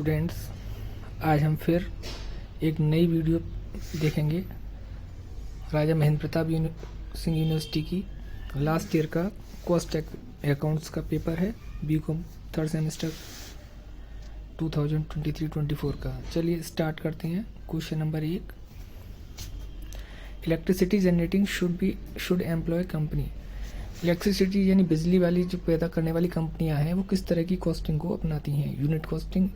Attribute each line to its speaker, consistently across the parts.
Speaker 1: Students, आज हम फिर एक नई वीडियो देखेंगे। राजा महेंद्र प्रताप सिंह यूनिवर्सिटी की लास्ट ईयर का कॉस्ट अकाउंट्स का पेपर है, बीकॉम थर्ड सेमेस्टर 2023-24 का। चलिए स्टार्ट करते हैं। Question number 1, electricity generating should employ company. Electricity यानी बिजली वाली जो पैदा करने वाली कंपनियां हैं वो किस तरह की कॉस्टिंग को अपनाती हैं? Unit costing,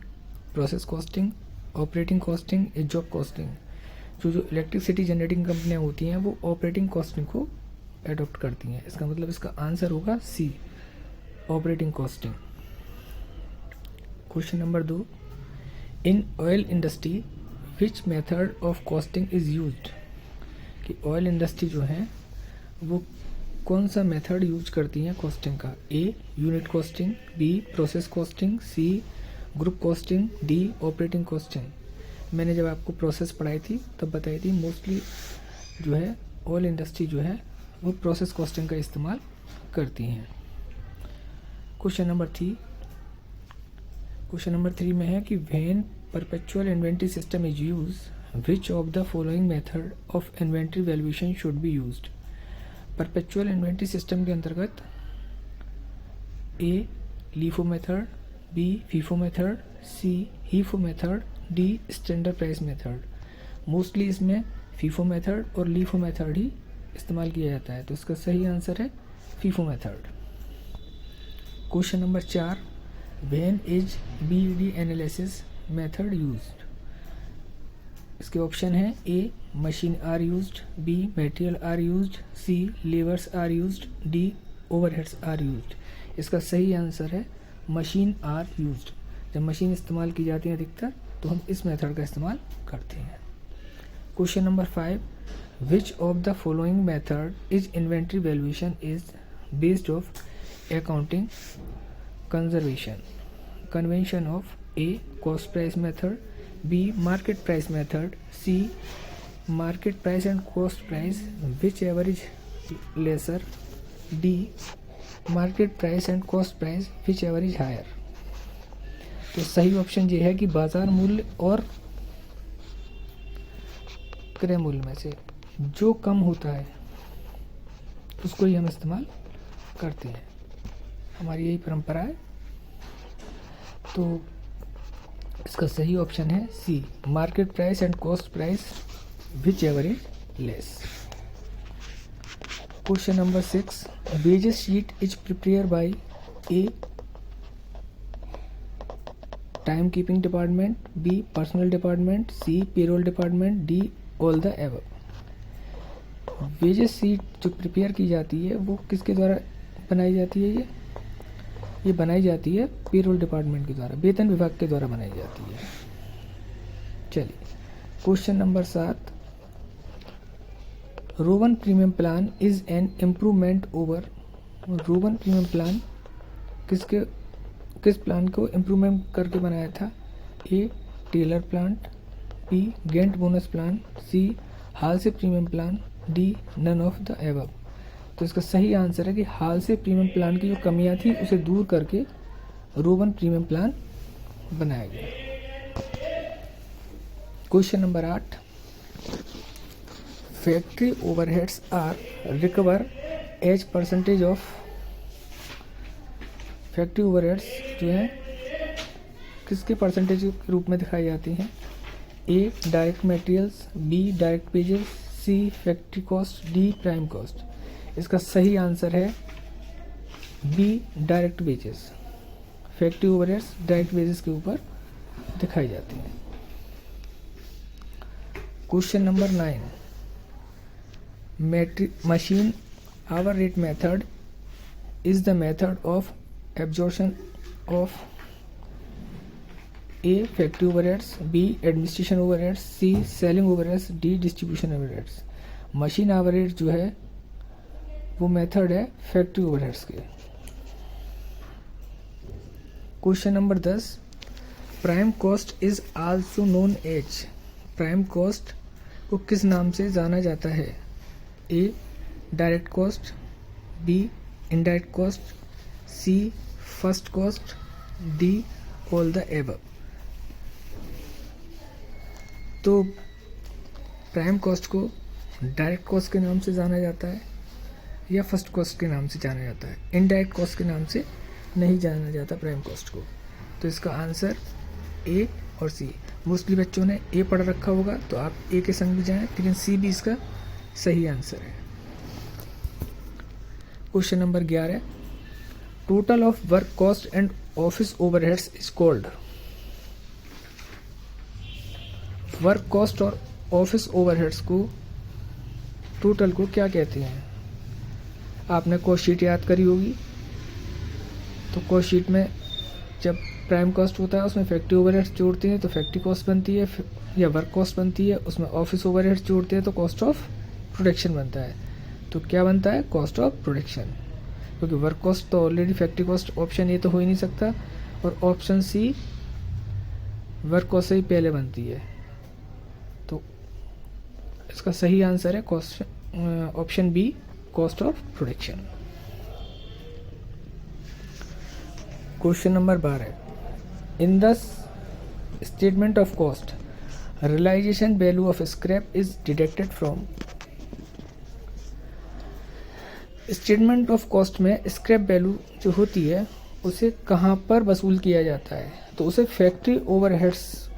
Speaker 1: process costing, operating costing या जॉब कॉस्टिंग। जो इलेक्ट्रिसिटी जनरेटिंग कंपनियां होती हैं वो ऑपरेटिंग कॉस्टिंग को एडॉप्ट करती हैं। इसका मतलब इसका आंसर होगा C, operating costing. Question number 2, in oil industry which method of costing is used. कि ऑयल इंडस्ट्री जो है वो कौन सा मेथड यूज करती हैं कॉस्टिंग का? A unit costing, B process costing, C group costing, D operating costing. मैंने जब आपको प्रोसेस पढ़ाई थी तब बताई थी मोस्टली जो है ऑयल इंडस्ट्री जो है वो प्रोसेस कॉस्टिंग का इस्तेमाल करती हैं। क्वेश्चन नंबर 3 में है कि when perpetual inventory system is use which of the following method of inventory valuation should be used. Perpetual inventory system के अंतर्गत A LIFO method, B FIFO method, C HIFO method, D standard price method. Mostly इसमें FIFO method और LIFO method ही इस्तेमाल किया जाता है, तो इसका सही आंसर है FIFO method. Question number 4, when is BED analysis method used. इसके ऑप्शन है ए machine are used, B material are used, C labours are used, D overheads are used. इसका सही आंसर है मशीन आर यूज्ड। जब machine इस्तेमाल की जाती है अधिकतर तो हम इस मेथड का इस्तेमाल करते हैं। Question number 5, which of the following method is inventory valuation is based of accounting conservation convention of A cost price method, B market price method, C market price and cost price which ever is lesser, D market price and cost price which ever is higher. तो सही option ये है कि बाजार मूल्य और क्रय मूल्य में से जो कम होता है उसको ही हम इस्तेमाल करते हैं, हमारी यही परंपरा है। तो इसका सही ऑप्शन है C, market price and cost price which ever is less. Question number 6, wages sheet is prepare by A time keeping department, B personal department, C payroll department, D all the above. Wages sheet जो prepare की जाती है वो किसके द्वारा बनाई जाती है? ये बनाई जाती है पेरोल डिपार्टमेंट के द्वारा, वेतन विभाग के द्वारा बनाई जाती है। चलिए question number 7, Rowan premium plan is an improvement over. Rowan premium plan किस प्लान को इम्प्रूवमेंट करके बनाया था? A Taylor plant, B Gantt bonus plan, C Halsey premium plan, D none of the above. तो इसका सही answer है कि हाल से प्रीमियम प्लान की जो कमियां थी उसे दूर करके रोवन प्रीमियम प्लान बनाया गया। Question number 8, factory overheads are recover as percentage of. Factory overheads जो है किसके परसेंटेज के रूप में दिखाई जाती हैं? A direct materials, B direct wages, C factory cost, D prime cost. इसका सही आंसर है B direct wages. Factory overheads direct wages के ऊपर दिखाई जाती हैं। Question number 9, machine hour rate method is the method of absorption of A factory overheads, B administration overheads, C selling overheads, D distribution overheads. Machine hour rate जो है वो method है factory overheads के। Question number 10, prime cost is also known as. Prime cost को किस नाम से जाना जाता है? A direct cost, B indirect cost, C first cost, D all the above. तो प्राइम कॉस्ट को डायरेक्ट कॉस्ट के नाम से जाना जाता है या फर्स्ट कॉस्ट के नाम से जाना जाता है, इनडायरेक्ट कॉस्ट के नाम से नहीं जाना जाता प्राइम कॉस्ट को। तो इसका आंसर ए और सी। मोस्टली बच्चों ने ए पढ़ रखा होगा तो आप ए के संग भी जाएं, लेकिन सी भी इसका सही आंसर है। Question number 11, total of work cost and office overheads is called. Work cost और ऑफिस ओवरहेड्स को टोटल को क्या कहते हैं? आपने कॉस्ट शीट याद करी होगी। तो कॉस्ट शीट में जब प्राइम कॉस्ट होता है उसमें फैक्ट्री ओवरहेड्स जोड़ते हैं तो फैक्ट्री कॉस्ट बनती है, या वर्क कॉस्ट बनती है। उसमें ऑफिस ओवरहेड्स जोड़ते हैं तो कॉस्ट ऑफ प्रोडक्शन बनता है। तो क्या बनता है? कॉस्ट ऑफ प्रोडक्शन, क्योंकि वर्क कॉस्ट तो already factory cost option A तो हो ही नहीं सकता, और ऑप्शन सी वर्क कॉस्ट से ही पहले बनती है। तो इसका सही आंसर है cost option B, cost of production. Question number 12, in the statement of cost realisation value of scrap is deducted from. Statement of cost में स्क्रैप वैल्यू जो होती है उसे कहाँ पर वसूल किया जाता है? तो उसे फैक्ट्री ओवरहेड्स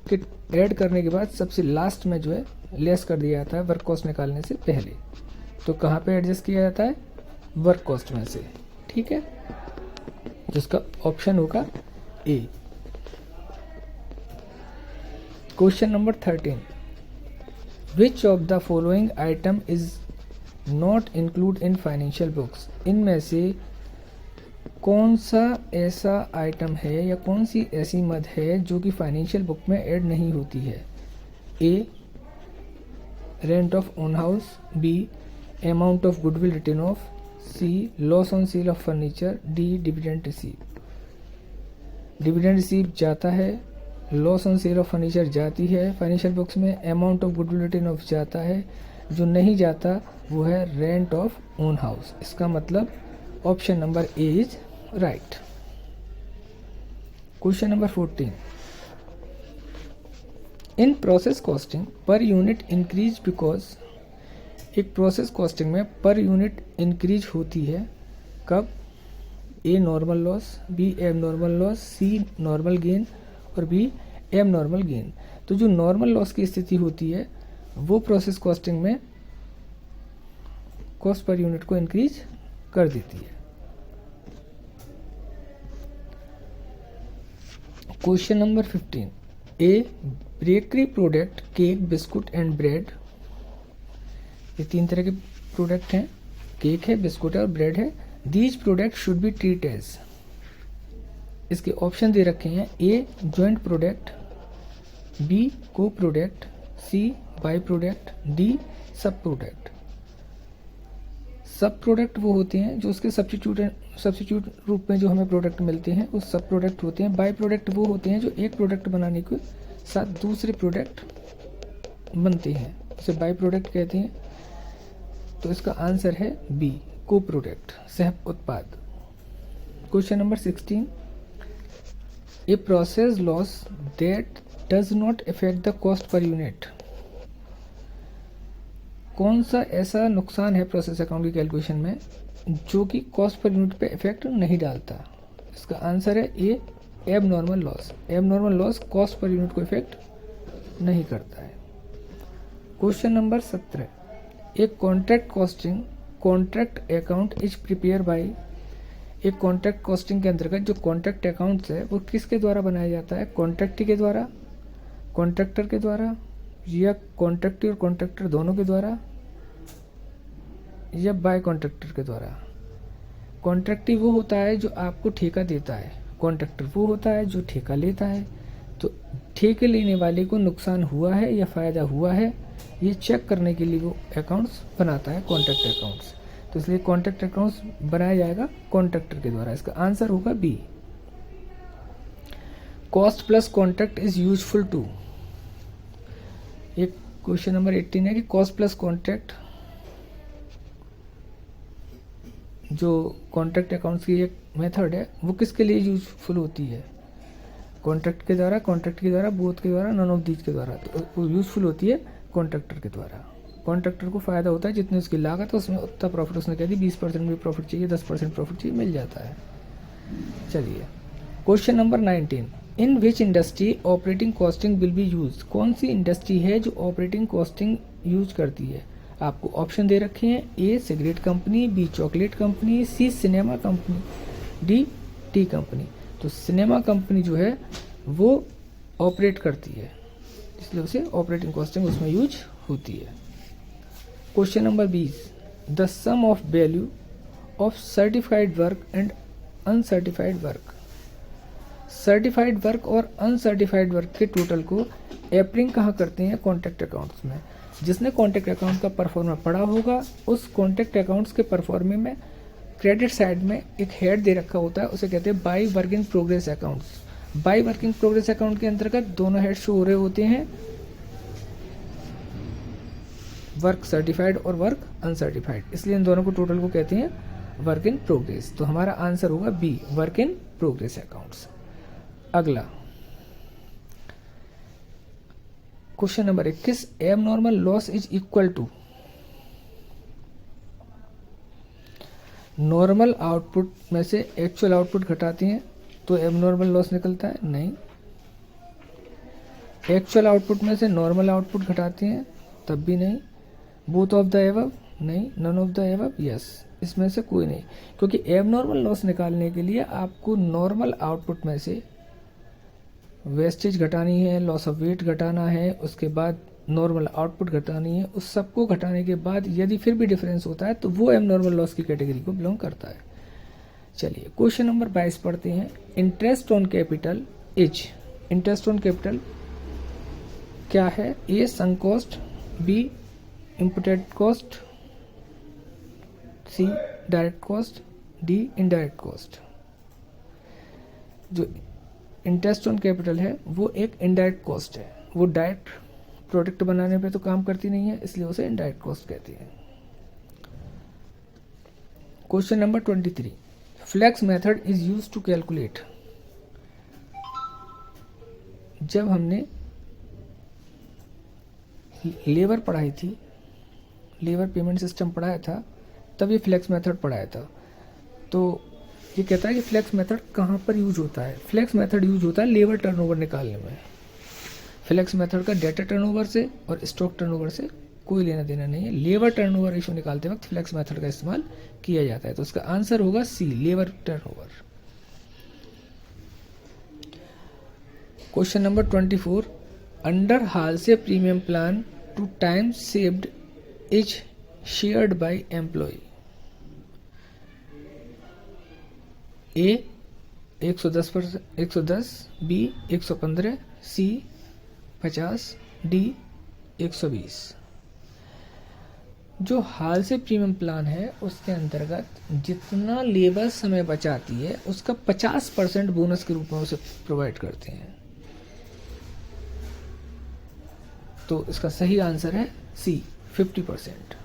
Speaker 1: के ऐड करने के बाद सबसे लास्ट में जो है लेस कर दिया जाता है वर्क कॉस्ट निकालने से पहले। तो कहाँ पे एडजस्ट किया जाता है? वर्क कॉस्ट में से। ठीक है, जिसका ऑप्शन होगा A. Question number 13, which of the following item is not include in financial books. इनमें से कौन सा ऐसा आइटम है या कौन सी ऐसी मद है जो कि फाइनेंशियल बुक में ऐड नहीं होती है? A, rent of own house, B, amount of goodwill written off, C, loss on sale of furniture, D, dividend receive. Dividend receive जाता है, loss on sale of furniture जाती है फाइनेंशियल बुक्स में, amount of goodwill written off जाता है, जो नहीं जाता वो है रेंट ऑफ ओन हाउस। इसका मतलब option number A is right. Question number 14, in process costing per unit increase because. एक प्रोसेस कॉस्टिंग में पर यूनिट इंक्रीज होती है कब? ए, नॉर्मल लॉस, बी, एब नॉर्मल लॉस, सी, नॉर्मल गेन, और बी, एब नॉर्मल गेन। तो जो नॉर्मल लॉस की स्थिति होती है वो प्रोसेस कॉस्टिंग में कॉस्ट पर यूनिट को इंक्रीज कर देती है। Question number 15, A bakery product cake, biscuit and bread. ये 3 तरह के प्रोडक्ट हैं, केक है, बिस्कुट है और ब्रेड है। These product should be treat as. इसके ऑप्शन दे रखे हैं, A joint product, B co product, C by product, D sub product. Sub product वो होते हैं जो उसके सब्स्टिट्यूट रूप में जो हमें प्रोडक्ट मिलते हैं वो सब प्रोडक्ट होते हैं। बाई प्रोडक्ट वो होते हैं जो एक प्रोडक्ट बनाने के साथ दूसरे प्रोडक्ट बनते हैं, उसे बाई प्रोडक्ट कहते हैं। तो इसका आंसर है बी, को प्रोडक्ट, सह उत्पाद। Question number 16, A process loss that does not affect the cost per unit. कौन सा ऐसा नुकसान है प्रोसेस अकाउंट की कैलकुलेशन में जो कि कॉस्ट पर यूनिट पे इफेक्ट नहीं डालता? इसका आंसर है ए, एब नॉर्मल लॉस। एब normal loss cost per unit को इफेक्ट नहीं करता है। क्वेश्चन नंबर 17, एक contract costing contract account is prepare bye. एक कॉन्ट्रैक्ट कॉस्टिंग के अंतर्गत जो कॉन्ट्रैक्ट अकाउंट्स है वो किसके द्वारा बनाया जाता है? कॉन्ट्रैक्टी के द्वारा, कॉन्ट्रैक्टर के द्वारा, या कॉन्ट्रैक्टी और कॉन्ट्रैक्टर दोनों के द्वारा, या बाय कॉन्ट्रैक्टर के द्वारा। कॉन्ट्रैक्टी वो होता है जो आपको ठेका देता है, कॉन्ट्रैक्टर वो होता है जो ठेका लेता है। तो ठेके लेने वाले को नुकसान हुआ है या फ़ायदा हुआ है ये चेक करने के लिए वो अकाउंट्स बनाता है, कॉन्ट्रैक्ट अकाउंट्स। तो इसलिए कॉन्ट्रैक्ट अकाउंट्स बनाया जाएगा कॉन्ट्रैक्टर के द्वारा। इसका आंसर होगा B, cost plus contract is useful to. एक क्वेश्चन नंबर 18 है कि कॉस्ट प्लस कॉन्ट्रैक्ट जो कॉन्ट्रैक्ट अकाउंट्स की एक मेथड है वो किसके लिए यूजफुल होती है? कॉन्ट्रैक्ट के द्वारा, कॉन्ट्रैक्ट के द्वारा, बोथ के द्वारा, नन ऑफ दीज के द्वारा। तो वो यूज़फुल होती है कॉन्ट्रैक्टर के द्वारा। कॉन्ट्रैक्टर को फ़ायदा होता है जितनी उसकी लागत है उसमें उतना प्रॉफिट, उसने कह दी 20% भी प्रॉफिट चाहिए, 10% प्रॉफिट चाहिए, मिल जाता है। चलिए question number 19, in which industry operating costing will be use. कौन सी इंडस्ट्री है जो ऑपरेटिंग कॉस्टिंग यूज करती है। आपको ऑप्शन दे रखे हैं, A cigarette company, B chocolate company, C cinema company, D tea company. तो सिनेमा कंपनी जो है वो ऑपरेट करती है, इसलिए उसे ऑपरेटिंग कॉस्टिंग उसमें यूज होती है। Question number 20, the sum of value of certified work and uncertified work. Certified work और अनसर्टिफाइड वर्क के टोटल को एपरिंग कहाँ करते हैं, कॉन्ट्रैक्ट अकाउंट्स में। जिसने कॉन्ट्रैक्ट अकाउंट का परफॉर्मा पढ़ा होगा उस कॉन्ट्रैक्ट अकाउंट्स के परफॉर्मे में क्रेडिट साइड में एक हेड दे रखा होता है, उसे कहते हैं by work in progress accounts. By work in progress account के अंतर्गत दोनों हेड शो हो रहे होते हैं, वर्क सर्टिफाइड और वर्क अनसर्टिफाइड, इसलिए इन दोनों को टोटल को कहते हैं वर्क इन प्रोग्रेस। तो हमारा आंसर होगा B, work in progress accounts. अगला question number 21, abnormal loss is equal to. Normal output में से एक्चुअल आउटपुट घटाते हैं तो एबनॉर्मल लॉस निकलता है, नहीं। एक्चुअल आउटपुट में से नॉर्मल आउटपुट घटाते हैं तब भी नहीं। बोथ ऑफ द एबव, नहीं। None of the above, yes. इसमें से कोई नहीं, क्योंकि एबनॉर्मल लॉस निकालने के लिए आपको नॉर्मल आउटपुट में से वेस्टेज घटानी है, लॉस ऑफ वेट घटाना है, उसके बाद नॉर्मल आउटपुट घटानी है। उस सबको घटाने के बाद यदि फिर भी डिफरेंस होता है तो वो एबनॉर्मल लॉस की कैटेगरी को बिलोंग करता है। चलिए क्वेश्चन नंबर 22 पढ़ते हैं। Interest on capital is. Interest on capital क्या है, A sunk cost, B imputed cost, C direct cost, D indirect cost. जो इंटरेस्ट ऑन कैपिटल है वो एक इनडायरेक्ट कॉस्ट है, वो डायरेक्ट प्रोडक्ट बनाने पे तो काम करती नहीं है, इसलिए उसे इनडायरेक्ट कॉस्ट कहते हैं। Question number 23, flux method is used to calculate. जब हमने लेबर पढ़ाई थी, लेबर पेमेंट सिस्टम पढ़ाया था, तब ये फ्लेक्स मेथड पढ़ाया था। तो ये कहता है कि फ्लेक्स मेथड कहाँ पर यूज होता है। फ्लेक्स मेथड यूज होता है लेबर टर्नओवर निकालने में। फ्लेक्स मेथड का डेटा टर्नओवर से और स्टॉक टर्नओवर से कोई लेना देना नहीं है। लेबर टर्नओवर रेशियो निकालते वक्त फ्लेक्स मेथड का इस्तेमाल किया जाता है। तो उसका आंसर होगा C, labour turnover. Question number 24, under Halsey premium plan to time saved is shared by employee. A 110, B 115, C 50, D 120। जो हाल से प्रीमियम प्लान है उसके अंतर्गत जितना लेबर समय बचाती है उसका 50% बोनस के रूप में उसे प्रोवाइड करते हैं। तो इसका सही आंसर है C, 50%।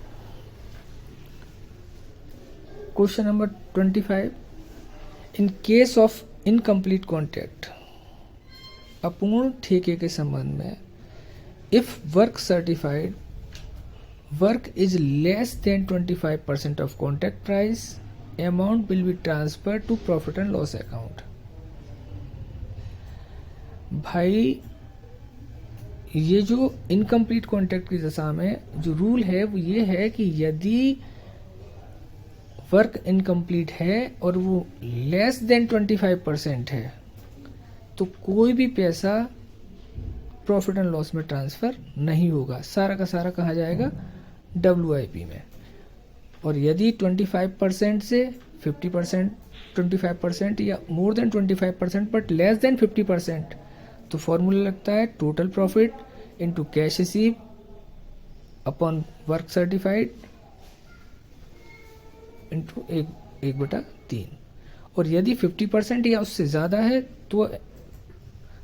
Speaker 1: Question number 25, in case of incomplete contract, अपूर्ण ठेके के संबंध में, if work certified work is less than 25% of contract price, amount will be transfer to profit and loss account. भाई ये जो इनकम्प्लीट कॉन्ट्रैक्ट की दशा में जो रूल है वो ये है कि यदि वर्क इनकम्प्लीट है और वो लेस देन 25% है तो कोई भी पैसा प्रॉफिट एंड लॉस में ट्रांसफ़र नहीं होगा। सारा का सारा कहाँ जाएगा, WIP में। और यदि 25% से 50%, 25% या more than 25% but less than 50%, तो फॉर्मूला लगता है total profit into cash receive upon work certified into 1/3। और यदि 50% या उससे ज़्यादा है तो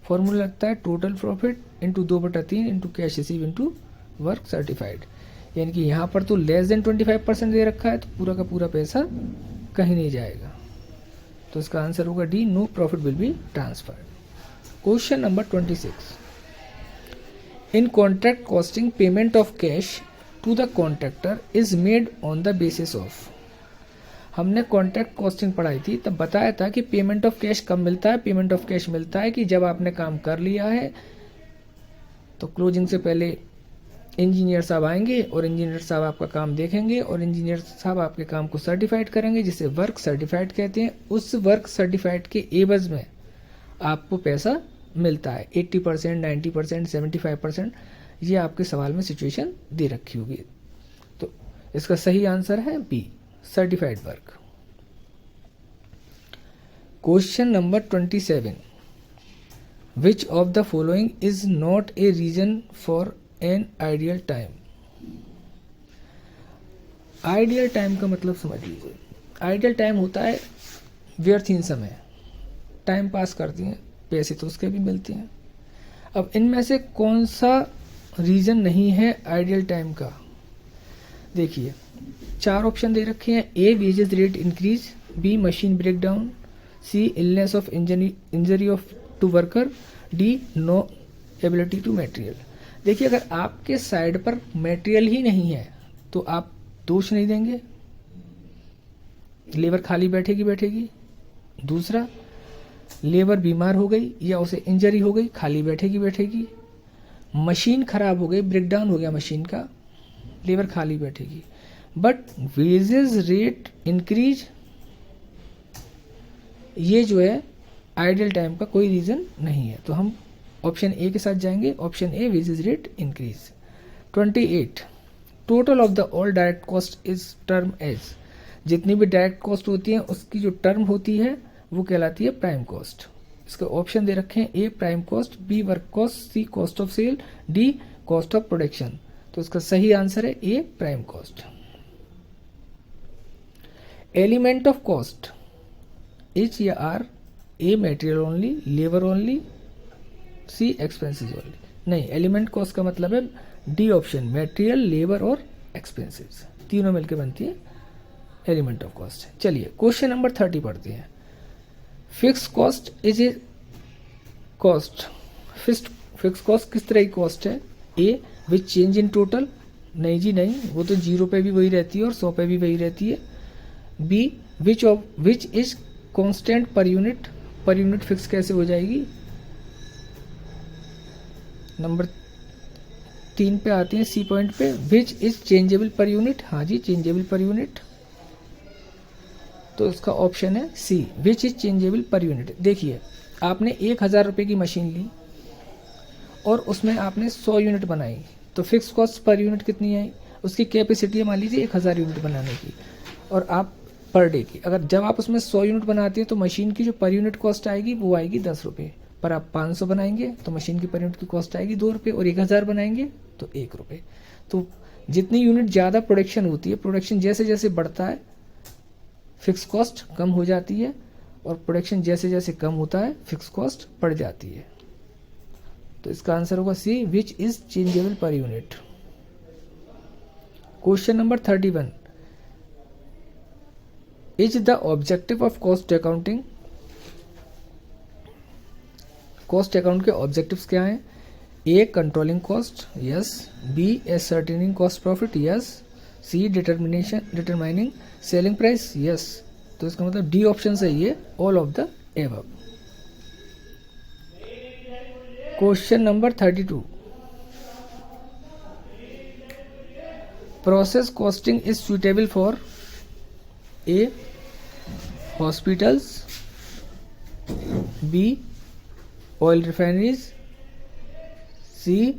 Speaker 1: फॉर्मूला लगता है total profit into 2/3 into cash receive into work certified. यानी कि यहाँ पर तो लेस देन 25% दे रखा है तो पूरा का पूरा पैसा कहीं नहीं जाएगा। तो इसका आंसर होगा D, no profit will be transferred. Question number 26, in contract costing payment of cash to the contractor is made on the basis of. हमने कॉन्ट्रैक्ट कॉस्टिंग पढ़ाई थी, तब बताया था कि पेमेंट ऑफ कैश कब मिलता है। पेमेंट ऑफ कैश मिलता है कि जब आपने काम कर लिया है तो क्लोजिंग से पहले इंजीनियर साहब आएंगे और इंजीनियर साहब आपका काम देखेंगे और इंजीनियर साहब आपके काम को सर्टिफाइड करेंगे, जिसे वर्क सर्टिफाइड कहते हैं। उस वर्क सर्टिफाइड के एवज में आपको पैसा मिलता है। 80%, 90%, 75%, ये आपके सवाल में सिचुएशन दे रखी होगी। तो इसका सही आंसर है B, certified work. Question number 27, which of the following is not a reason for an ideal time. Ideal time का मतलब समझ लीजिए। आइडियल टाइम होता है व्यर्थहीन समय, टाइम पास करती हैं, पैसे तो उसके भी मिलते हैं। अब इनमें से कौन सा रीज़न नहीं है आइडियल टाइम का? देखिए 4 ऑप्शन दे रखे हैं। A, wages rate increase, B, machine break down, C, illness of injury of to worker, D, no ability to material. देखिए अगर आपके साइड पर मटेरियल ही नहीं है तो आप दोष नहीं देंगे, लेबर खाली बैठेगी। दूसरा, लेबर बीमार हो गई या उसे इंजरी हो गई, खाली बैठेगी। मशीन खराब हो गई, ब्रेकडाउन हो गया मशीन का, लेबर खाली बैठेगी। बट वेजेस रेट इंक्रीज, ये जो है आइडियल टाइम का कोई रीज़न नहीं है। तो हम ऑप्शन ए के साथ जाएंगे, option A, wages rate increase. 28, total of the all direct cost is term as. जितनी भी डायरेक्ट कॉस्ट होती है उसकी जो टर्म होती है वो कहलाती है प्राइम कॉस्ट। इसके ऑप्शन दे रखे हैं। A, prime cost, B, work cost, C, cost of sale, D, cost of production. तो इसका सही आंसर है A, prime cost. Element of cost, H या R, A, material only, labour only, C, expenses only. नहीं, element cost का मतलब है D option, material, labour और एक्सपेंसेस, तीनों मिलकर बनती है एलिमेंट ऑफ कॉस्ट। चलिए क्वेश्चन नंबर 30 पढ़ते हैं। Fix cost is A cost. Fix cost किस तरह की कॉस्ट है? ए, विच चेंज इन टोटल, नहीं जी नहीं, वो तो 0 पे भी वही रहती है और 100 पे भी वही रहती है। B, which is constant per unit fix कैसे हो जाएगी? नंबर 3 पे आते हैं, सी पॉइंट पे, which is changeable per unit. हाँ जी, चेंजेबल पर यूनिट, तो इसका ऑप्शन है C, which is changeable per unit. देखिए आपने 1000 रुपये की मशीन ली और उसमें आपने 100 यूनिट बनाई, तो फिक्स कॉस्ट पर यूनिट कितनी आई? उसकी कैपेसिटी है मान लीजिए 1000 यूनिट बनाने की, और आप पर डे की, अगर जब आप उसमें 100 यूनिट बनाते हैं तो मशीन की जो पर यूनिट कॉस्ट आएगी वो आएगी 10 रुपये। पर आप 500 बनाएंगे तो मशीन की पर यूनिट की कॉस्ट आएगी 2 रुपये, और 1000 बनाएंगे तो 1 रुपये। तो जितनी यूनिट ज़्यादा प्रोडक्शन होती है, प्रोडक्शन जैसे जैसे बढ़ता है फिक्स कॉस्ट कम हो जाती है, और प्रोडक्शन जैसे जैसे कम होता है फिक्स कॉस्ट बढ़ जाती है। तो इसका आंसर होगा C, which is changeable per unit. Question number 31, is the objective of cost accounting. Cost account के ऑब्जेक्टिव्स क्या हैं? A, controlling cost, yes. B, ascertaining cost profit, yes. C, determining selling price, yes. तो इसका मतलब D option सही है, all of the above. Question number 32, process costing is suitable for A, hospitals, B, oil refineries, C,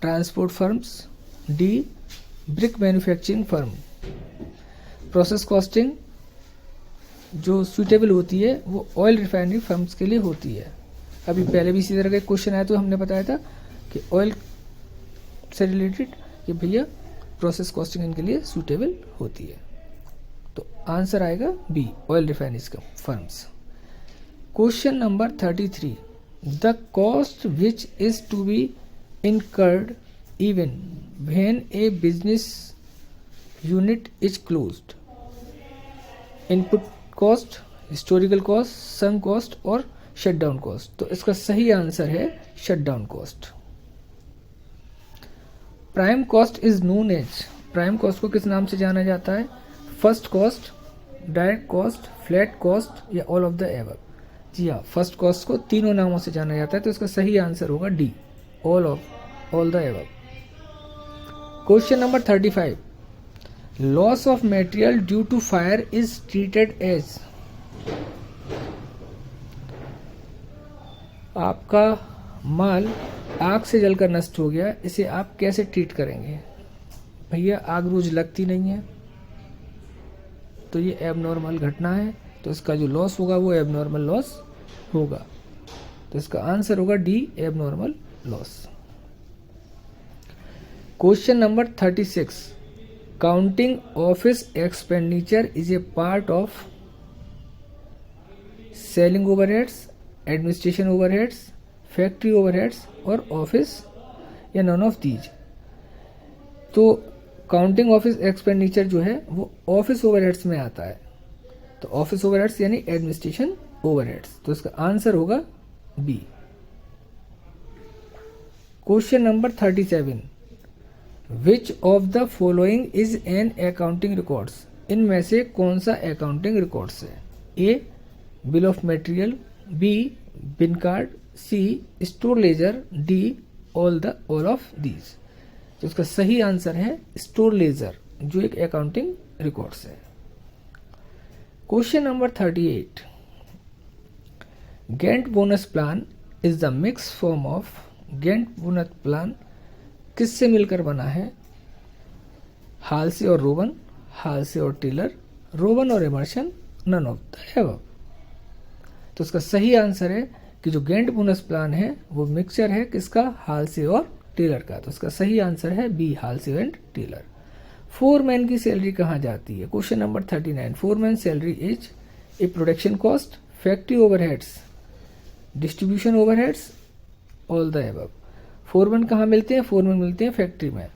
Speaker 1: transport firms, D, brick manufacturing firm. Process costing जो suitable होती है वो oil refinery firms के लिए होती है। अभी पहले भी इसी तरह का क्वेश्चन आया तो हमने बताया था कि ऑयल से रिलेटेड कि भैया प्रोसेस कॉस्टिंग इनके लिए सूटेबल होती है। तो आंसर आएगा बी, ऑयल रिफाइनरीज का firms. Question number 33, the cost which is to be incurred even when a business unit is closed. Input cost, historical cost, sunk cost और शट डाउन कॉस्ट। तो इसका सही answer है shut down cost. Prime cost is known as, prime cost को किस नाम से जाना जाता है? First cost, direct cost, flat cost या ऑल ऑफ द एबव। जी हाँ, फर्स्ट कॉस्ट को तीनों नामों से जाना जाता है, तो इसका सही आंसर होगा D, all the above. Question number 35, loss of material due to fire is treated as. आपका माल आग से जलकर नष्ट हो गया, इसे आप कैसे ट्रीट करेंगे? भैया आग रोज लगती नहीं है, तो ये एबनॉर्मल घटना है, तो इसका जो लॉस होगा वो एबनॉर्मल लॉस होगा। तो इसका आंसर होगा D, abnormal loss. Question number 36, counting office expenditure is a part of selling overheads, administration overheads, factory overheads और ऑफिस या नॉन ऑफ दीज। तो काउंटिंग ऑफिस एक्सपेंडिचर जो है वो ऑफिस ओवरहेड्स में आता है, तो ऑफिस ओवरहेड्स यानी एडमिनिस्ट्रेशन ओवरहेड्स, तो इसका आंसर होगा B. Question number 37, which of the following is an accounting records. इनमें से कौन सा अकाउंटिंग रिकॉर्ड्स है? ए bill of material, B bin card, C store ledger, D all of these. तो इसका सही आंसर है स्टोर लेजर, जो एक अकाउंटिंग रिकॉर्ड्स है। Question number 38, Gantt bonus plan is the mix form of. Gantt bonus plan किससे मिलकर बना है? हाल्से और रोवन, हाल्से और टेलर, रोवन और Emerson, none of the above. तो इसका सही आंसर है कि जो गैंट बोनस प्लान है वो मिक्सचर है किसका? हाल्से और टेलर का। तो इसका सही आंसर है बी, हाल्से एंड टेलर। फोरमैन की सैलरी कहाँ जाती है? Question number 39, foreman salary is A production cost, factory overheads, distribution overheads, all the above. Foreman कहाँ मिलते हैं? फोरमैन मिलते हैं फैक्ट्री में,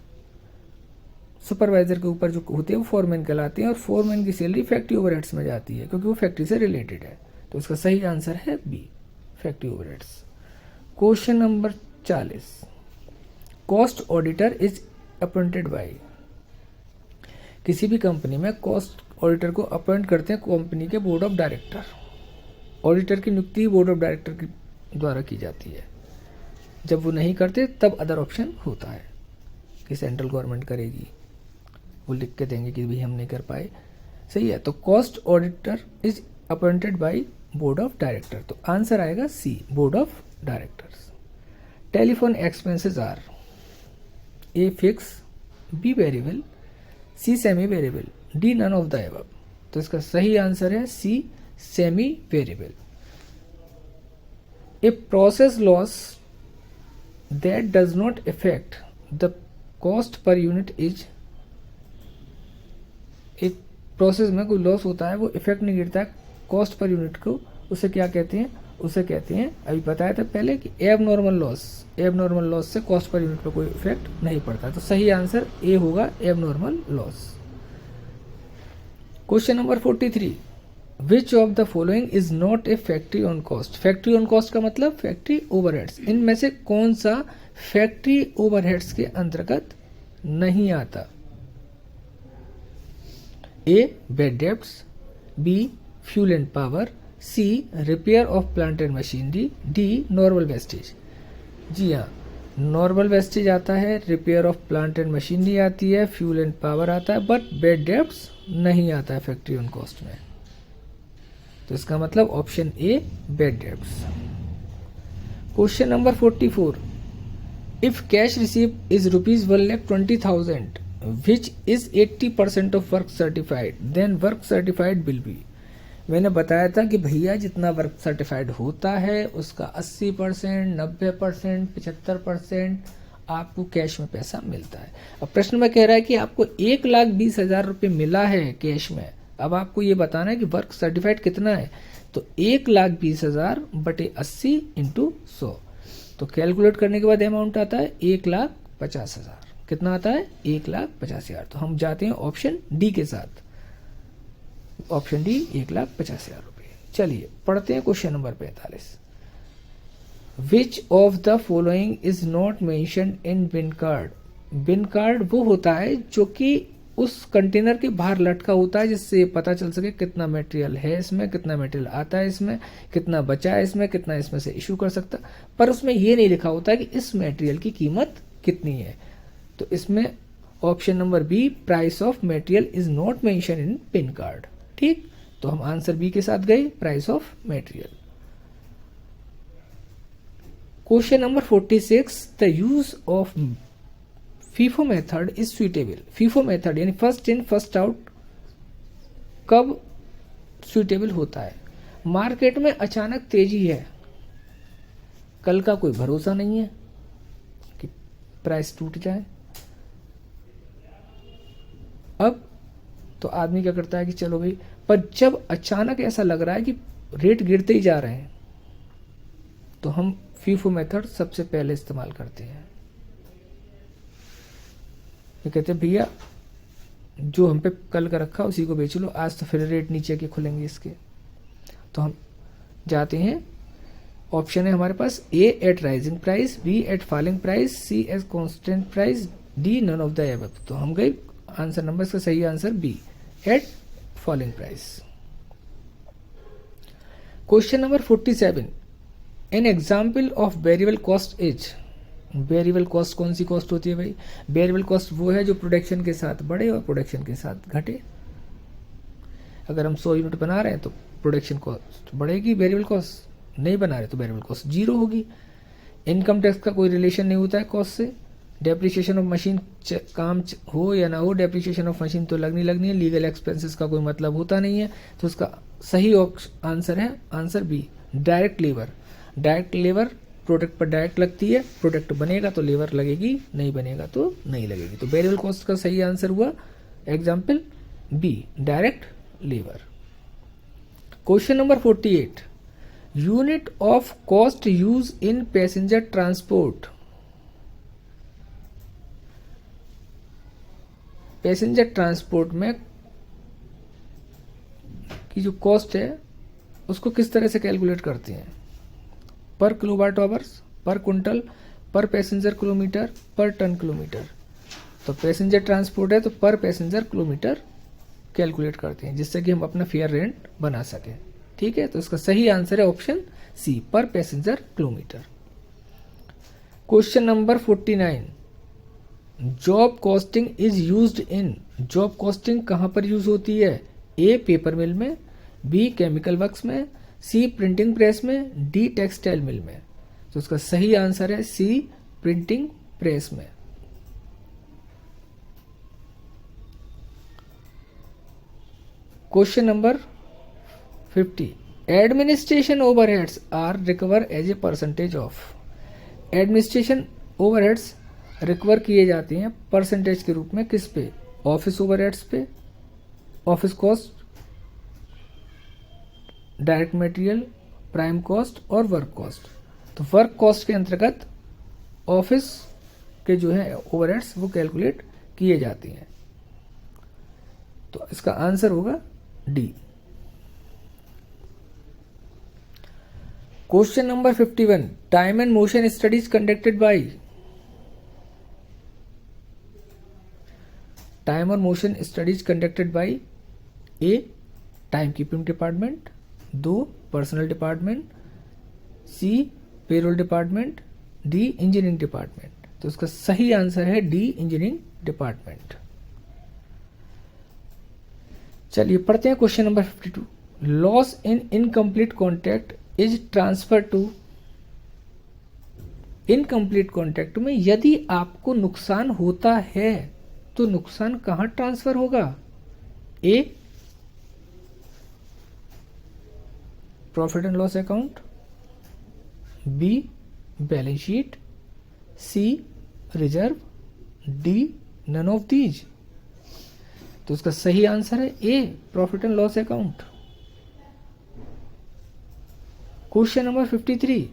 Speaker 1: सुपरवाइजर के ऊपर जो होते हैं वो फोरमैन कहलाते हैं, और फोरमैन की सैलरी फैक्ट्री ओवरहेड्स में जाती है क्योंकि वो फैक्ट्री से रिलेटेड है। तो इसका सही आंसर है B, factory overheads. Question number 40, cost auditor is appointed by. किसी भी कंपनी में कॉस्ट ऑडिटर को अपॉइंट करते हैं कंपनी के बोर्ड ऑफ डायरेक्टर। ऑडिटर की नियुक्ति बोर्ड ऑफ डायरेक्टर के द्वारा की जाती है, जब वो नहीं करते तब अदर ऑप्शन होता है कि सेंट्रल गवर्नमेंट करेगी, वो लिख के देंगे कि भाई हम नहीं कर पाए। सही है, तो cost auditor is appointed by board of director, तो आंसर आएगा C, board of directors. Telephone expenses are A fix, B variable, C semi variable, D none of the above. तो इसका सही आंसर है C, semi variable. A process loss that does not effect the cost per unit is. एक process में कोई loss होता है वो इफेक्ट नहीं गिरता है कॉस्ट पर यूनिट को, उसे क्या कहते हैं? उसे कहते हैं, अभी बताया था पहले कि एबनॉर्मल लॉस। एबनॉर्मल लॉस से कॉस्ट पर यूनिट पर कोई इफेक्ट नहीं पड़ता, तो सही आंसर ए होगा, abnormal loss. Question number 43, which of the following is not a factory on cost. Factory on cost का मतलब फैक्ट्री ओवरहेड्स। इनमें से कौन सा फैक्ट्री ओवरहेड्स के अंतर्गत नहीं आता? A bad debts, B fuel and power, C repair of plant and machinery, D normal wastage. जी हाँ, नॉर्मल वेस्टेज आता है, repair of plant and machinery आती है, फ्यूल एंड पावर आता है, बट बेड डेब्ट्स नहीं आता है फैक्ट्री ऑन कॉस्ट में। तो इसका मतलब option A, bad debts. Question number 44, if cash receive is ₹1,20,000 which is 80% of work certified, then work certified will be। मैंने बताया था कि भैया जितना वर्क सर्टिफाइड होता है उसका 80%, 90%, 75% आपको कैश में पैसा मिलता है। अब प्रश्न में कह रहा है कि आपको 1,20,000 रुपये मिला है कैश में, अब आपको ये बताना है कि वर्क सर्टिफाइड कितना है। तो 1,20,000 बटे 80 इंटू 100, तो कैलकुलेट करने के बाद अमाउंट आता है 1,50,000। कितना आता है? 1,50,000। तो हम जाते हैं ऑप्शन डी के साथ, ऑप्शन डी 1,50,000 रुपये। चलिए पढ़ते हैं question number 45, which of the following is not mentioned in bin card. Bin card वो होता है जो कि उस कंटेनर के बाहर लटका होता है, जिससे पता चल सके कितना मटेरियल है इसमें, कितना मटेरियल आता है इसमें, कितना बचा है इसमें, कितना इसमें से इशू कर सकता, पर उसमें ये नहीं लिखा होता कि इस मटेरियल की कीमत कितनी है। तो इसमें option number B, price of material is not mention in pin card. ठीक, तो हम आंसर बी के साथ गए, price of material. Question number 46, the use of FIFO method is suitable. FIFO method यानी फर्स्ट इन फर्स्ट आउट कब suitable होता है? मार्केट में अचानक तेजी है, कल का कोई भरोसा नहीं है कि प्राइस टूट जाए। अब तो आदमी क्या करता है कि चलो भाई, पर जब अचानक ऐसा लग रहा है कि रेट गिरते ही जा रहे हैं, तो हम फीफो मेथड सबसे पहले इस्तेमाल करते हैं। ये कहते हैं भैया जो हम पे कल का रखा उसी को बेच लो, आज तो फिर रेट नीचे के खुलेंगे इसके। तो हम जाते हैं, ऑप्शन है हमारे पास A at rising price, B at falling price, C at constant price, D none of the above. तो हम गए आंसर नंबर, इसका सही answer B, at falling price. Question number 47, an example of variable cost is. Variable cost कौन सी cost होती है भाई? वेरिएबल कॉस्ट वो है जो प्रोडक्शन के साथ बढ़े और प्रोडक्शन के साथ घटे। अगर हम 100 यूनिट बना रहे हैं तो प्रोडक्शन कॉस्ट बढ़ेगी, वेरिएबल कॉस्ट नहीं बना रहे तो वेरिएबल कॉस्ट जीरो होगी। इनकम टैक्स का कोई रिलेशन नहीं होता है कॉस्ट से। डेप्रिसिएशन ऑफ मशीन काम हो या ना हो, डेप्रिसिएशन ऑफ मशीन तो लगनी है। लीगल एक्सपेंसेस का कोई मतलब होता नहीं है। तो उसका सही आंसर है answer B, direct labour. Direct labour product पर डायरेक्ट लगती है, प्रोडक्ट बनेगा तो लेबर लगेगी, नहीं बनेगा तो नहीं लगेगी। तो वेरिएबल कॉस्ट का सही आंसर हुआ example B, direct labour. Question number 48, unit of cost use in passenger transport. Passenger transport में की जो कॉस्ट है उसको किस तरह से कैलकुलेट करते हैं? पर किलोवाट आवर्स, पर कुंटल, पर पैसेंजर किलोमीटर, पर टन किलोमीटर। तो पैसेंजर ट्रांसपोर्ट है तो पर पैसेंजर किलोमीटर कैलकुलेट करते हैं, जिससे कि हम अपना फेयर रेंट बना सकें। ठीक है, तो इसका सही आंसर है ऑप्शन सी, पर passenger kilometre. Question number 49, job costing is used in. Job costing कहां पर यूज होती है? ए पेपर मिल में, बी केमिकल वर्क्स में, सी प्रिंटिंग प्रेस में, डी टेक्सटाइल मिल में। तो उसका सही आंसर है सी, प्रिंटिंग प्रेस में। Question number 50, administration overheads are recover as a percentage of. Administration overheads recover किए जाते हैं परसेंटेज के रूप में किस पे? ऑफिस ओवरहेड्स पे, office cost, direct material, prime cost और वर्क कॉस्ट। तो वर्क कॉस्ट के अंतर्गत ऑफिस के जो है ओवरहेड्स वो कैलकुलेट किए जाते हैं। तो इसका आंसर होगा D. Question number 51, time and motion studies conducted by. Time और motion studies conducted by A time keeping department, 2 personnel department, C payroll department, D engineering department. तो इसका सही आंसर है डी, इंजीनियरिंग डिपार्टमेंट। चलिए पढ़ते हैं question number 52, loss in incomplete contract is transfer to. Incomplete contract में यदि आपको नुकसान होता है तो नुकसान कहां ट्रांसफर होगा? A profit and loss account, B balance sheet, C reserve, D none of these. तो उसका सही आंसर है A, profit and loss account. Question number 53,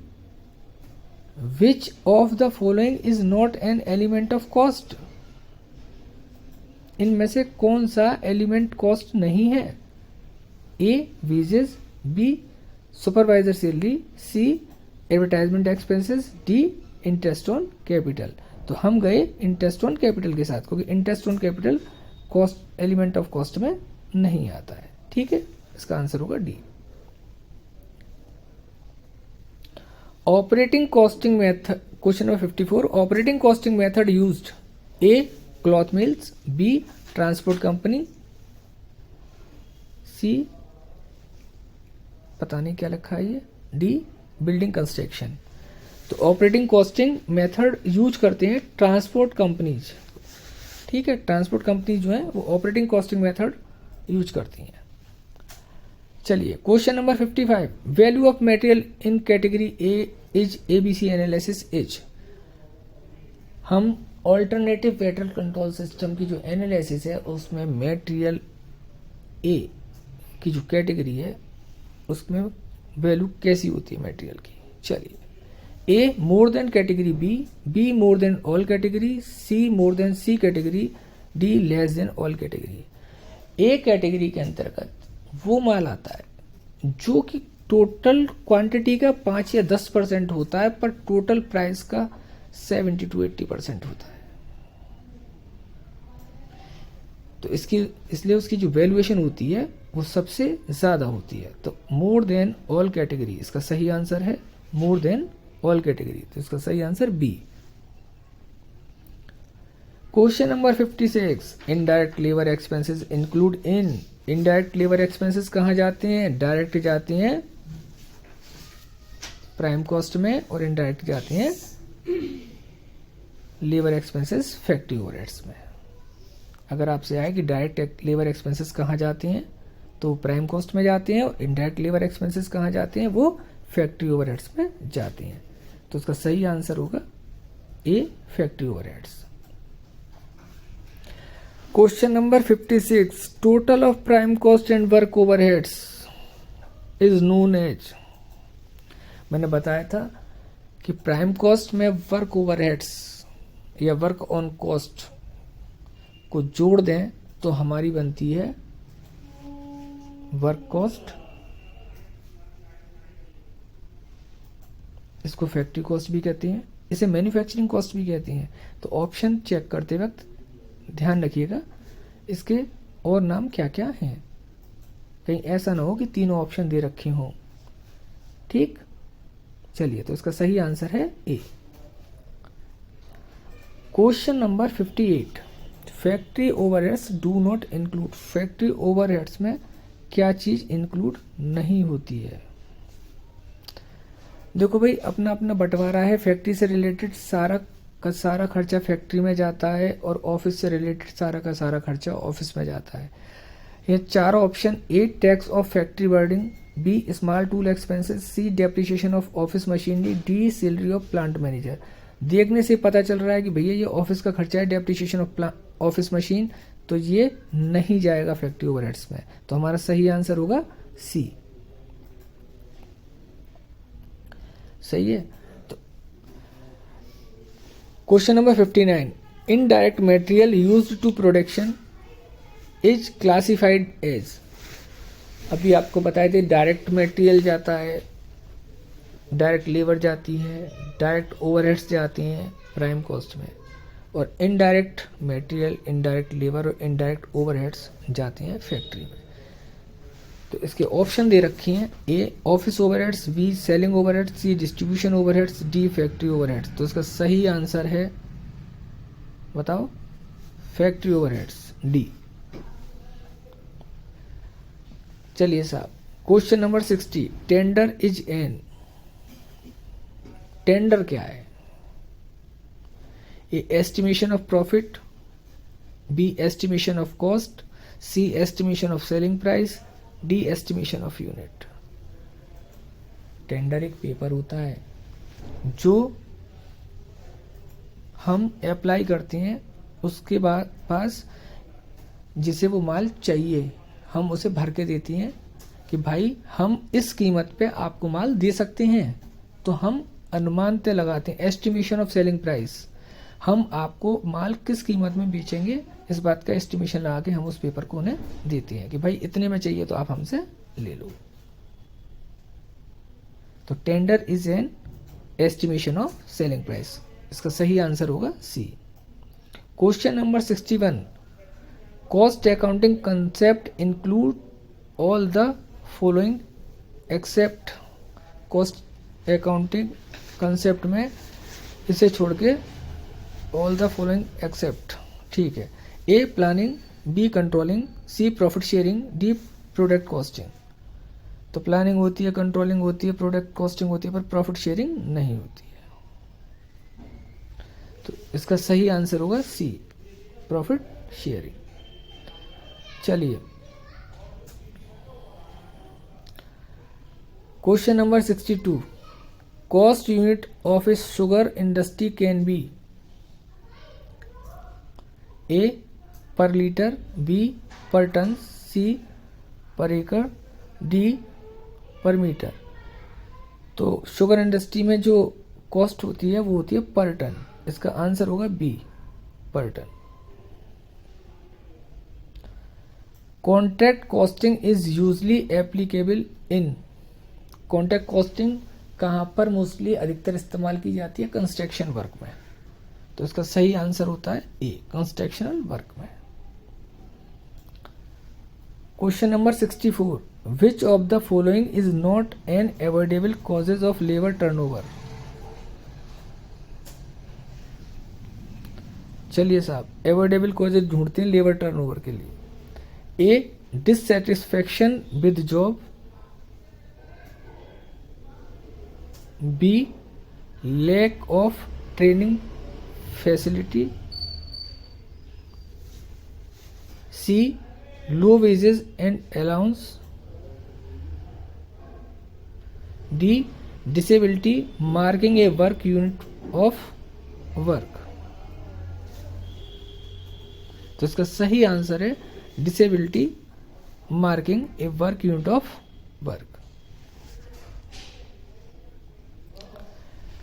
Speaker 1: which of the following is not an element of cost. इनमें से कौन सा element cost नहीं है? A wages, B supervisor salary, C advertisement expenses, D interest on capital. तो हम गए interest on capital के साथ, क्योंकि interest on capital cost element of cost में नहीं आता है। ठीक है, इसका आंसर होगा D. Operating costing method, question number 54, operating costing method used, A cloth mills, B transport company, C पता नहीं क्या लिखा है ये, डी बिल्डिंग कंस्ट्रक्शन। तो ऑपरेटिंग कॉस्टिंग मेथड यूज करते हैं ट्रांसपोर्ट कंपनीज। ठीक है, ट्रांसपोर्ट कंपनी जो है वो ऑपरेटिंग कॉस्टिंग मेथड यूज करती हैं। चलिए question number 55, value of material in category A is ABC analysis is. हम ऑल्टरनेटिव मटेरियल कंट्रोल सिस्टम की जो एनालिसिस है उसमें मटेरियल ए की जो कैटेगरी है उसमें वैल्यू कैसी होती है मटेरियल की। चलिए, A more than category B, B more than all category, C more than C category, D less than all category. A category के अंतर्गत वो माल आता है जो कि टोटल क्वांटिटी का 5 या 10% होता है, पर टोटल प्राइस का 70 to 80% होता है। तो इसलिए उसकी जो वैल्यूएशन होती है वो सबसे ज्यादा होती है। तो मोर देन ऑल कैटेगरी इसका सही आंसर है, मोर देन ऑल कैटेगरी, तो इसका सही answer B. Question number 56, indirect labour expenses include in. Indirect labour expenses कहाँ जाते हैं? डायरेक्ट जाते हैं प्राइम कॉस्ट में, और इनडायरेक्ट जाते हैं लेबर एक्सपेंसेस फैक्ट्री ओवरहेड्स में। अगर आपसे आए कि डायरेक्ट लेबर एक्सपेंसेस कहाँ जाते हैं, तो प्राइम कॉस्ट में जाते हैं, और इनडायरेक्ट लेबर एक्सपेंसेस कहाँ जाते हैं, वो फैक्ट्री ओवरहेड्स में जाते हैं। तो इसका सही आंसर होगा A factory overheads. Question number 56, total of prime cost and work overheads is known as. मैंने बताया था कि प्राइम कॉस्ट में वर्क ओवरहेड्स या वर्क ऑन कॉस्ट को जोड़ दें तो हमारी बनती है वर्क कॉस्ट। इसको फैक्ट्री कॉस्ट भी कहते हैं, इसे मैन्युफैक्चरिंग कॉस्ट भी कहते हैं। तो ऑप्शन चेक करते वक्त ध्यान रखिएगा इसके और नाम क्या क्या हैं, कहीं ऐसा ना हो कि तीनों ऑप्शन दे रखे हों। ठीक, चलिए, तो इसका सही आंसर है A. Question number 58, factory overheads do not include. Factory overheads में क्या चीज इंक्लूड नहीं होती है? देखो भाई, अपना अपना बंटवारा है। फैक्ट्री से रिलेटेड सारा का सारा खर्चा फैक्ट्री में जाता है, और ऑफिस से रिलेटेड सारा का सारा खर्चा ऑफिस में जाता है। ये चारों option, A tax of factory building, B small tool expenses, C depreciation of office machinery, D salary of plant manager. देखने से पता चल रहा है कि भैया ये ऑफिस का खर्चा है, डेप्रिसिएशन ऑफ ऑफिस मशीन, तो ये नहीं जाएगा फैक्ट्री ओवरहेड्स में। तो हमारा सही आंसर होगा सी। सही है। तो question number 59, indirect material used to production is classified as. अभी आपको बताए थे डायरेक्ट मटेरियल जाता है, डायरेक्ट लेबर जाती है, डायरेक्ट ओवरहेड्स जाती हैं प्राइम कॉस्ट में, और इनडायरेक्ट मटेरियल, इनडायरेक्ट लेबर और इनडायरेक्ट ओवरहेड्स जाते हैं फैक्ट्री में। तो इसके ऑप्शन दे रखे हैं, A office overheads, B selling overheads, C distribution overheads, D factory overheads. तो इसका सही आंसर है, बताओ, फैक्ट्री ओवरहेड्स, डी। चलिए साहब, question number 60, tender is an. Tender क्या है? A estimation of profit, B estimation of cost, C estimation of selling price, D estimation of unit. Tender एक पेपर होता है जो हम अप्लाई करते हैं, उसके बाद पास जिसे वो माल चाहिए हम उसे भर के देती हैं कि भाई हम इस कीमत पे आपको माल दे सकते हैं। तो हम अनुमान तय लगाते हैं, एस्टिमेशन ऑफ सेलिंग प्राइस, हम आपको माल किस कीमत में बेचेंगे इस बात का एस्टिमेशन लगा के हम उस पेपर को उन्हें देते हैं कि भाई इतने में चाहिए तो आप हमसे ले लो। तो tender is an estimation of selling price. इसका सही आंसर होगा C. Question number 61, cost accounting concept include all the following except. Cost accounting concept में इसे छोड़ के ऑल द फॉलोइंग एक्सेप्ट, ठीक है। A planning, B controlling, C profit sharing, D product costing. तो प्लानिंग होती है, कंट्रोलिंग होती है, प्रोडक्ट कॉस्टिंग होती है, पर प्रॉफिट शेयरिंग नहीं होती है। तो इसका सही आंसर होगा सी, प्रॉफिट शेयरिंग। चलिए question number 62, cost unit of a sugar industry can be A per litre, B per ton, C per एकड़, डी पर मीटर। तो शुगर इंडस्ट्री में जो कॉस्ट होती है वो होती है पर टन। इसका आंसर होगा B, per ton. Contract costing is usually applicable in. Contract costing कहाँ पर मोस्टली अधिकतर इस्तेमाल की जाती है? कंस्ट्रक्शन वर्क में। तो इसका सही आंसर होता है ए, कंस्ट्रक्शनल वर्क में। Question number 64, which of the following is not N avoidable causes of labour turnover. चलिए साहब, अवॉइडेबल कॉजेज ढूंढते हैं लेबर टर्नओवर के लिए। A dissatisfaction with job, B lack of training facility, C low wages and allowance, D disability marking a work unit of work. तो इसका सही answer है disability marking a work unit of work.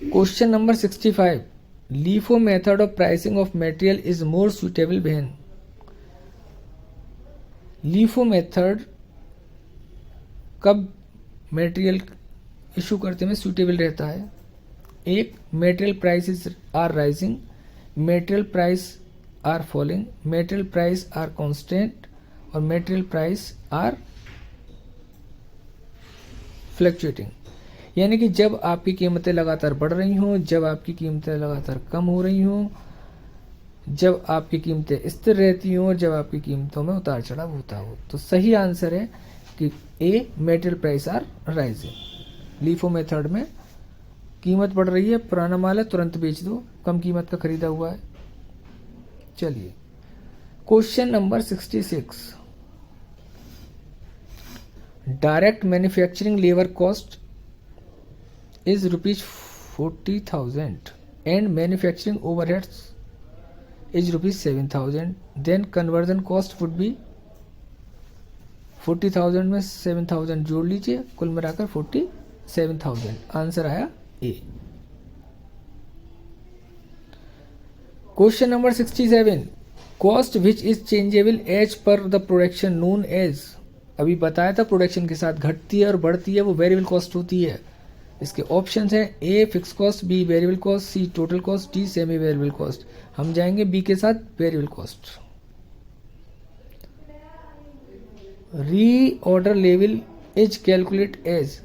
Speaker 1: Question number 65, LIFO method of pricing of material is more suitable when. LIFO method कब material issue करते में suitable रहता है? एक, material prices are rising, material price are falling, material price are constant, और material price are fluctuating. यानी कि जब आपकी कीमतें लगातार बढ़ रही हों, जब आपकी कीमतें लगातार कम हो रही हों, जब आपकी कीमतें स्थिर रहती हों, जब आपकी कीमतों में उतार चढ़ाव होता हो। तो सही आंसर है कि A, material price are rising. LIFO method में कीमत बढ़ रही है, पुराना माल है तुरंत बेच दो, कम कीमत का खरीदा हुआ है। चलिए question number 66, direct manufacturing labour cost is rupees 40,000 and manufacturing overheads is rupees 7,000, then conversion cost would be 40,000 में 7,000 जोड़ लीजिए, कुल मिलाकर 47,000। आंसर आया A. Question number 67, cost which is changeable as per the production known as. अभी बताया था production के साथ घटती है और बढ़ती है वो वेरिएबल कॉस्ट होती है। इसके ऑप्शंस हैं A fix cost, B variable cost, C total cost, D semi variable cost. हम जाएंगे बी के साथ, variable cost. Reorder level is calculate as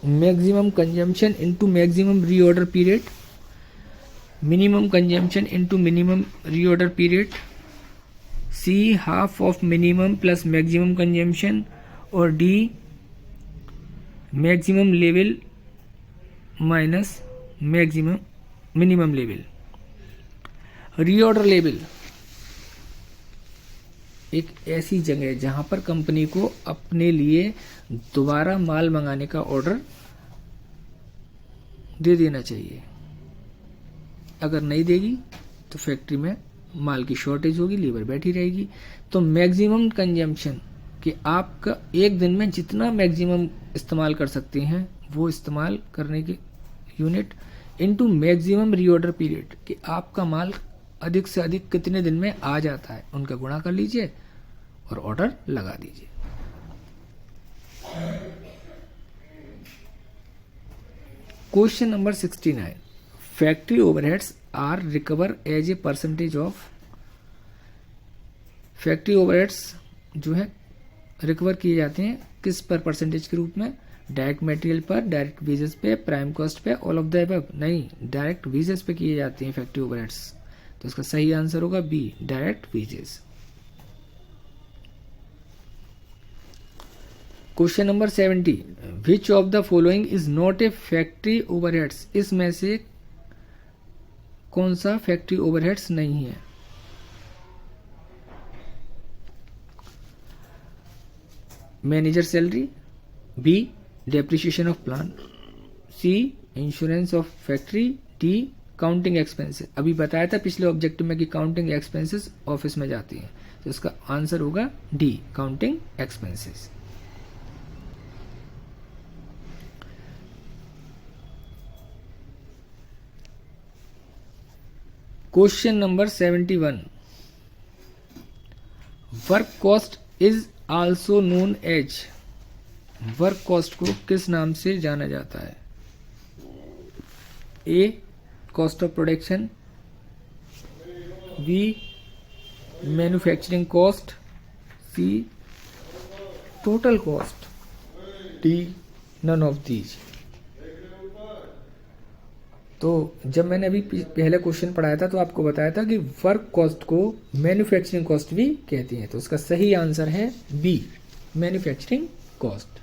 Speaker 1: maximum consumption into maximum reorder period, minimum consumption into minimum reorder period, C half of minimum plus maximum consumption, और D maximum level minus maximum minimum level. रीऑर्डर लेवल एक ऐसी जगह है जहां पर company को अपने लिए दोबारा माल मंगाने का ऑर्डर दे देना चाहिए। अगर नहीं देगी तो फैक्ट्री में माल की शॉर्टेज होगी, लेबर बैठी रहेगी। तो मैक्सिमम कंजम्पशन कि आपका एक दिन में जितना मैक्सिमम इस्तेमाल कर सकते हैं वो इस्तेमाल करने की unit, into maximum reorder period कि आपका माल अधिक से अधिक कितने दिन में आ जाता है, उनका गुणा कर लीजिए और ऑर्डर लगा दीजिए। Question number 69, factory overheads are recover as a percentage of. Factory overheads जो है रिकवर किए जाते हैं किस पर परसेंटेज के रूप में? डायरेक्ट मटेरियल पर, डायरेक्ट वेजेस पे, प्राइम कॉस्ट पे, ऑल ऑफ द अबव? नहीं, डायरेक्ट वेजेस पे किए जाते हैं फैक्ट्री ओवरहेड्स। तो इसका सही आंसर होगा B, direct wages. Question number 70, which of the following is not a factory overheads. इसमें से कौन सा फैक्ट्री ओवरहेड्स नहीं है? Manager salary, B depreciation of plan, C insurance of factory, D counting expenses. अभी बताया था पिछले ऑब्जेक्टिव में कि काउंटिंग एक्सपेंसेस ऑफिस में जाती हैं, तो इसका आंसर होगा D, counting expenses. Question number 71, work cost is also known as. Work cost को किस नाम से जाना जाता है? A cost of production, B manufacturing cost, C total cost, D none of these. तो जब मैंने अभी पहले क्वेश्चन पढ़ाया था तो आपको बताया था कि वर्क कॉस्ट को मैन्युफैक्चरिंग कॉस्ट भी कहती हैं, तो उसका सही आंसर है B, manufacturing cost.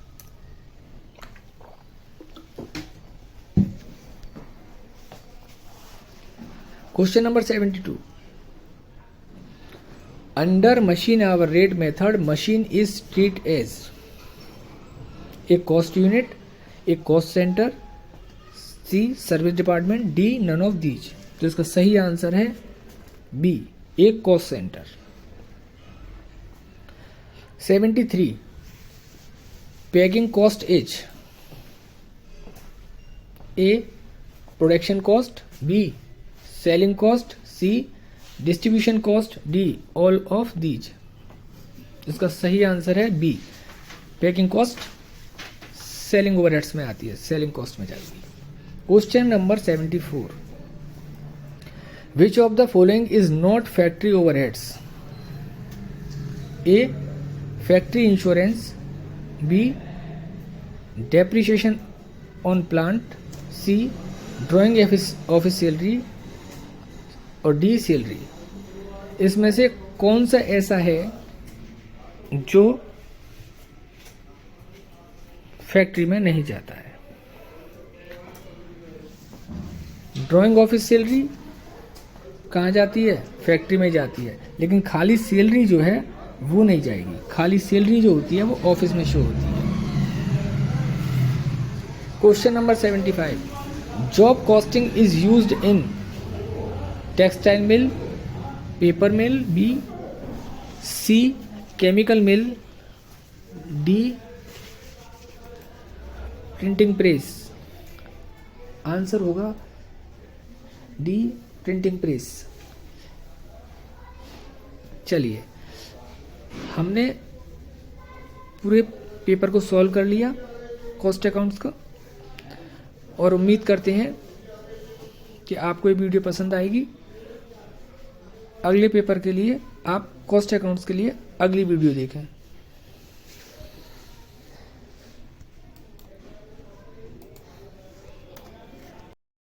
Speaker 1: Question number 72, under machine hour rate method machine is treat as a cost unit, a cost centre, C service department, D none of these. तो इसका सही आंसर है बी, एक cost centre. 73, packing cost is A production cost, B selling cost, C distribution cost, D all of these. इसका सही answer है B, packing cost selling overheads में आती है, सेलिंग कॉस्ट में जाती है। Question number 74, which of the following is not factory overheads? A factory insurance, B depreciation on plant, C drawing office salary और डी सैलरी। इसमें से कौन सा ऐसा है जो फैक्ट्री में नहीं जाता है? ड्राइंग ऑफिस सैलरी कहाँ जाती है? फैक्ट्री में जाती है, लेकिन खाली सैलरी जो है वो नहीं जाएगी। खाली सैलरी जो होती है वो ऑफिस में शो होती है। Question number 75, job costing is used in textile mill, paper mill, B C chemical mill, D printing press. Answer होगा डी प्रिंटिंग प्रेस। चलिए, हमने पूरे पेपर को सॉल्व कर लिया कॉस्ट अकाउंट्स का, और उम्मीद करते हैं कि आपको ये वीडियो पसंद आएगी। अगले पेपर के लिए आप कॉस्ट अकाउंट्स के लिए अगली वीडियो देखें।